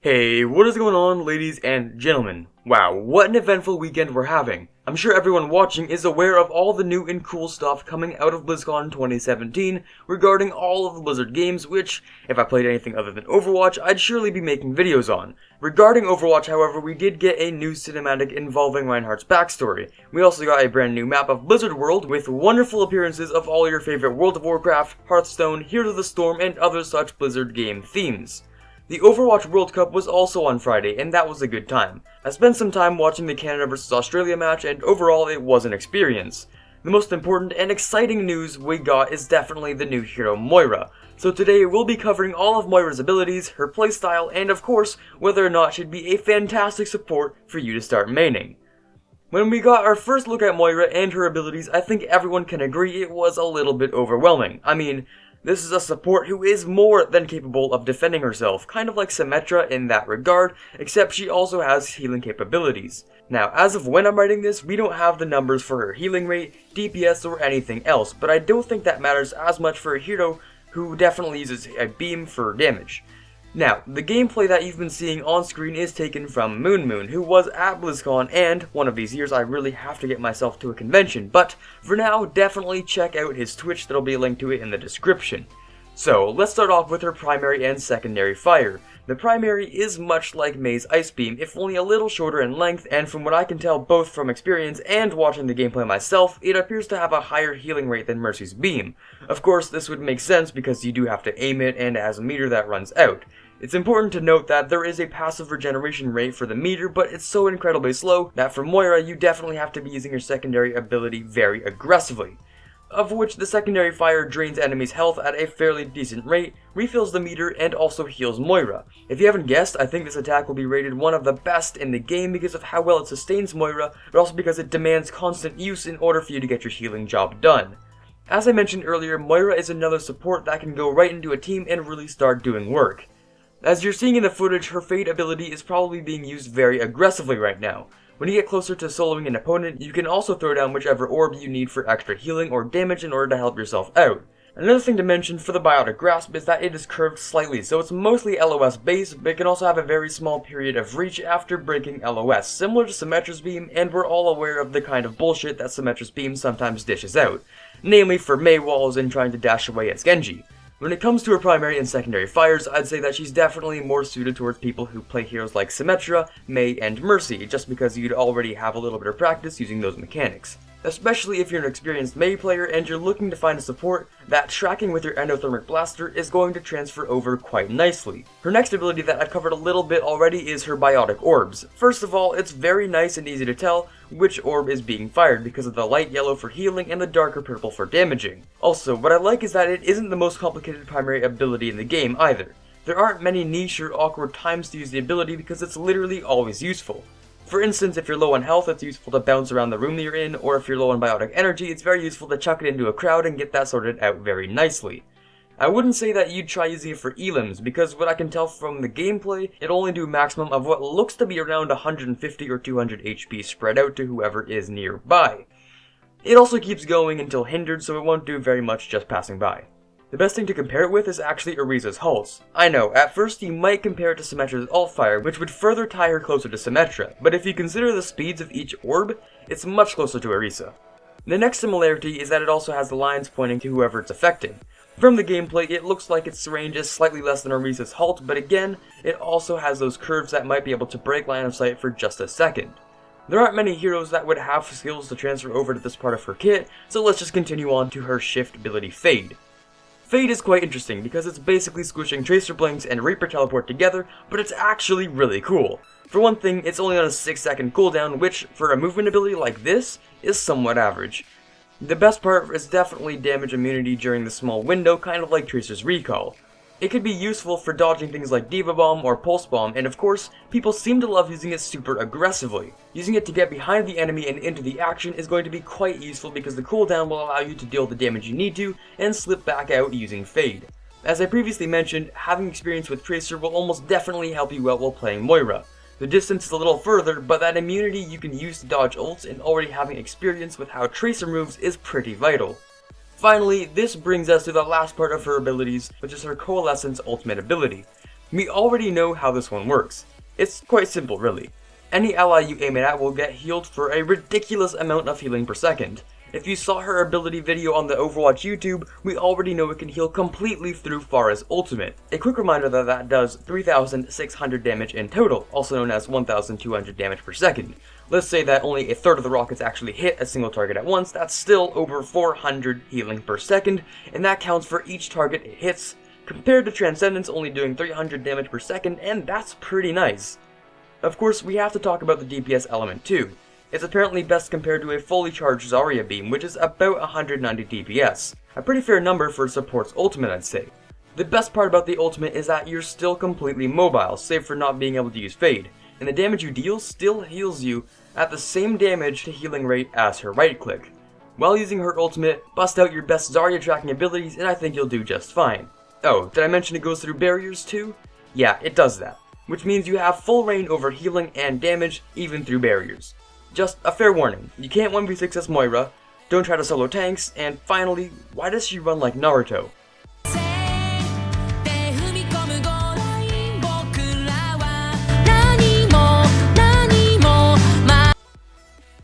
Hey, what is going on, ladies and gentlemen? Wow, what an eventful weekend we're having. I'm sure everyone watching is aware of all the new and cool stuff coming out of BlizzCon 2017 regarding all of the Blizzard games, which, if I played anything other than Overwatch, I'd surely be making videos on. Regarding Overwatch, however, we did get a new cinematic involving Reinhardt's backstory. We also got a brand new map of Blizzard World with wonderful appearances of all your favorite World of Warcraft, Hearthstone, Heroes of the Storm, and other such Blizzard game themes. The Overwatch World Cup was also on Friday, and that was a good time. I spent some time watching the Canada vs Australia match, and overall it was an experience. The most important and exciting news we got is definitely the new hero Moira. So today we'll be covering all of Moira's abilities, her playstyle, and of course, whether or not she'd be a fantastic support for you to start maining. When we got our first look at Moira and her abilities, I think everyone can agree it was a little bit overwhelming. I mean, this is a support who is more than capable of defending herself, kind of like Symmetra in that regard, except she also has healing capabilities. Now, as of when I'm writing this, we don't have the numbers for her healing rate, DPS, or anything else, but I don't think that matters as much for a hero who definitely uses a beam for damage. Now, the gameplay that you've been seeing on screen is taken from Moon, who was at BlizzCon, and one of these years I really have to get myself to a convention, but for now, definitely check out his Twitch, there'll be a link to it in the description. So, let's start off with her primary and secondary fire. The primary is much like Mei's Ice Beam, if only a little shorter in length, and from what I can tell both from experience and watching the gameplay myself, it appears to have a higher healing rate than Mercy's Beam. Of course, this would make sense because you do have to aim it and it has a meter that runs out. It's important to note that there is a passive regeneration rate for the meter, but it's so incredibly slow that for Moira you definitely have to be using your secondary ability very aggressively. Of which the secondary fire drains enemies' health at a fairly decent rate, refills the meter, and also heals Moira. If you haven't guessed, I think this attack will be rated one of the best in the game because of how well it sustains Moira, but also because it demands constant use in order for you to get your healing job done. As I mentioned earlier, Moira is another support that can go right into a team and really start doing work. As you're seeing in the footage, her Fade ability is probably being used very aggressively right now. When you get closer to soloing an opponent, you can also throw down whichever orb you need for extra healing or damage in order to help yourself out. Another thing to mention for the Biotic Grasp is that it is curved slightly, so it's mostly LOS based, but it can also have a very small period of reach after breaking LOS, similar to Symmetra's Beam, and we're all aware of the kind of bullshit that Symmetra's Beam sometimes dishes out, namely for Mei walls and trying to dash away as Genji. When it comes to her primary and secondary fires, I'd say that she's definitely more suited towards people who play heroes like Symmetra, Mei, and Mercy, just because you'd already have a little bit of practice using those mechanics. Especially if you're an experienced Mei player and you're looking to find a support, that tracking with your endothermic blaster is going to transfer over quite nicely. Her next ability that I've covered a little bit already is her Biotic Orbs. First of all, it's very nice and easy to tell which orb is being fired because of the light yellow for healing and the darker purple for damaging. Also, what I like is that it isn't the most complicated primary ability in the game either. There aren't many niche or awkward times to use the ability because it's literally always useful. For instance, if you're low on health, it's useful to bounce around the room that you're in, or if you're low on biotic energy, it's very useful to chuck it into a crowd and get that sorted out very nicely. I wouldn't say that you'd try using it for elims, because what I can tell from the gameplay, it'll only do a maximum of what looks to be around 150 or 200 HP spread out to whoever is nearby. It also keeps going until hindered, so it won't do very much just passing by. The best thing to compare it with is actually Orisa's Hulse. I know, at first you might compare it to Symmetra's Alt-Fire, which would further tie her closer to Symmetra, but if you consider the speeds of each orb, it's much closer to Orisa. The next similarity is that it also has the lines pointing to whoever it's affecting. From the gameplay, it looks like its range is slightly less than Orisa's Halt, but again, it also has those curves that might be able to break line of sight for just a second. There aren't many heroes that would have skills to transfer over to this part of her kit, so let's just continue on to her shift ability Fade. Fade is quite interesting because it's basically squishing Tracer Blinks and Reaper Teleport together, but it's actually really cool. For one thing, it's only on a 6-second cooldown, which, for a movement ability like this, is somewhat average. The best part is definitely damage immunity during the small window, kind of like Tracer's Recall. It could be useful for dodging things like Diva Bomb or Pulse Bomb, and of course, people seem to love using it super aggressively. Using it to get behind the enemy and into the action is going to be quite useful because the cooldown will allow you to deal the damage you need to, and slip back out using Fade. As I previously mentioned, having experience with Tracer will almost definitely help you out while playing Moira. The distance is a little further, but that immunity you can use to dodge ults and already having experience with how Tracer moves is pretty vital. Finally, this brings us to the last part of her abilities, which is her Coalescence ultimate ability. We already know how this one works. It's quite simple, really. Any ally you aim it at will get healed for a ridiculous amount of healing per second. If you saw her ability video on the Overwatch YouTube, we already know it can heal completely through Pharah's ultimate. A quick reminder that that does 3,600 damage in total, also known as 1,200 damage per second. Let's say that only a third of the rockets actually hit a single target at once, that's still over 400 healing per second, and that counts for each target it hits, compared to Transcendence only doing 300 damage per second, and that's pretty nice. Of course, we have to talk about the DPS element too. It's apparently best compared to a fully charged Zarya beam, which is about 190 DPS. A pretty fair number for support's ultimate, I'd say. The best part about the ultimate is that you're still completely mobile, save for not being able to use Fade, and the damage you deal still heals you at the same damage to healing rate as her right click. While using her ultimate, bust out your best Zarya tracking abilities and I think you'll do just fine. Oh, did I mention it goes through barriers too? Yeah, it does that, which means you have full reign over healing and damage even through barriers. Just a fair warning, you can't 1v6 as Moira, don't try to solo tanks, and finally, why does she run like Naruto?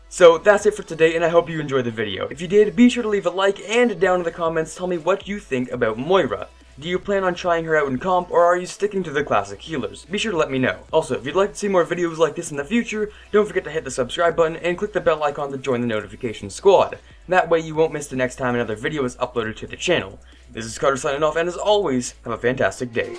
So that's it for today, and I hope you enjoyed the video. If you did, be sure to leave a like, and down in the comments tell me what you think about Moira. Do you plan on trying her out in comp, or are you sticking to the classic healers? Be sure to let me know. Also, if you'd like to see more videos like this in the future, don't forget to hit the subscribe button and click the bell icon to join the notification squad. That way you won't miss the next time another video is uploaded to the channel. This is Carter signing off, and as always, have a fantastic day.